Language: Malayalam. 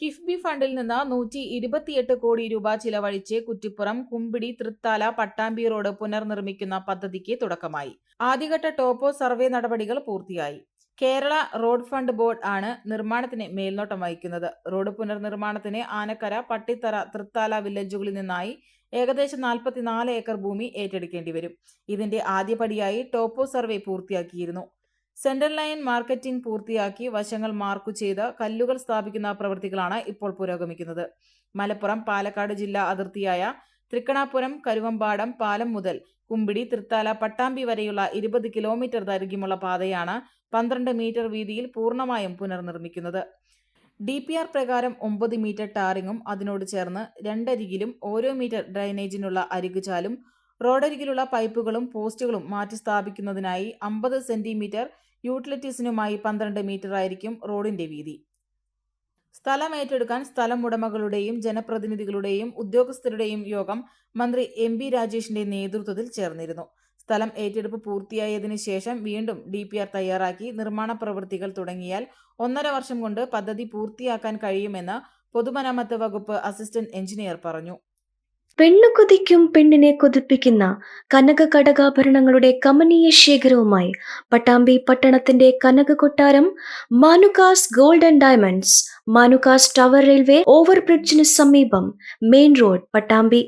കിഫ്ബി ഫണ്ടിൽ നിന്ന് 128 കോടി രൂപ ചിലവഴിച്ച് കുറ്റിപ്പുറം, കുമ്പിടി, തൃത്താല, പട്ടാമ്പി റോഡ് പുനർനിർമ്മിക്കുന്ന പദ്ധതിക്ക് തുടക്കമായി. ആദ്യഘട്ട ടോപ്പോ സർവേ നടപടികൾ പൂർത്തിയായി. കേരള റോഡ് ഫണ്ട് ബോർഡ് ആണ് നിർമ്മാണത്തിന് മേൽനോട്ടം വഹിക്കുന്നത്. റോഡ് പുനർനിർമ്മാണത്തിന് ആനക്കര, പട്ടിത്തറ, തൃത്താല വില്ലേജുകളിൽ നിന്നായി ഏകദേശം 44 ഏക്കർ ഭൂമി ഏറ്റെടുക്കേണ്ടി വരും. ഇതിന്റെ ആദ്യപടിയായി ടോപ്പോ സർവേ പൂർത്തിയാക്കിയിരുന്നു. സെൻട്രൽ ലൈൻ മാർക്കറ്റിംഗ് പൂർത്തിയാക്കി വശങ്ങൾ മാർക്കു ചെയ്ത് കല്ലുകൾ സ്ഥാപിക്കുന്ന പ്രവൃത്തികളാണ് ഇപ്പോൾ പുരോഗമിക്കുന്നത്. മലപ്പുറം, പാലക്കാട് ജില്ലാ അതിർത്തിയായ തൃക്കണാപുരം കരുവമ്പാടം പാലം മുതൽ കുമ്പിടി, തൃത്താല, പട്ടാമ്പി വരെയുള്ള 20 കിലോമീറ്റർ ദൈർഘ്യമുള്ള പാതയാണ് 12 മീറ്റർ വീതിയിൽ പൂർണ്ണമായും പുനർനിർമ്മിക്കുന്നത്. DPR പ്രകാരം 9 മീറ്റർ ടാറിങ്ങും അതിനോട് ചേർന്ന് രണ്ടരികിലും ഓരോ മീറ്റർ ഡ്രൈനേജിനുള്ള അരികുചാലും റോഡരികിലുള്ള പൈപ്പുകളും പോസ്റ്റുകളും മാറ്റി സ്ഥാപിക്കുന്നതിനായി 50 സെന്റിമീറ്റർ, യൂട്ടിലിറ്റീസിനുമായി 12 മീറ്ററായിരിക്കും റോഡിന്റെ വീതി. സ്ഥലം ഏറ്റെടുക്കാൻ സ്ഥലം ഉടമകളുടെയും ജനപ്രതിനിധികളുടെയും ഉദ്യോഗസ്ഥരുടെയും യോഗം മന്ത്രി MB രാജേഷിന്റെ നേതൃത്വത്തിൽ ചേർന്നിരുന്നു. സ്ഥലം ഏറ്റെടുപ്പ് പൂർത്തിയായതിനു ശേഷം വീണ്ടും DPR തയ്യാറാക്കി നിർമ്മാണ പ്രവൃത്തികൾ തുടങ്ങിയാൽ 1.5 വർഷം കൊണ്ട് പദ്ധതി പൂർത്തിയാക്കാൻ കഴിയുമെന്ന് പൊതുമരാമത്ത് വകുപ്പ് അസിസ്റ്റന്റ് എഞ്ചിനീയർ പറഞ്ഞു. പെണ്ണു കൊതിക്കും പെണ്ണിനെ കൊതിപ്പിക്കുന്ന കനക കടകാഭരണങ്ങളുടെ കമനീയ ശേഖരവുമായി പട്ടാമ്പി പട്ടണത്തിന്റെ കനക കൊട്ടാരം Manukas gold and diamonds, Manukas tower railway ഓവർബ്രിഡ്ജിന് സമീപം, മെയിൻ റോഡ്, പട്ടാമ്പി.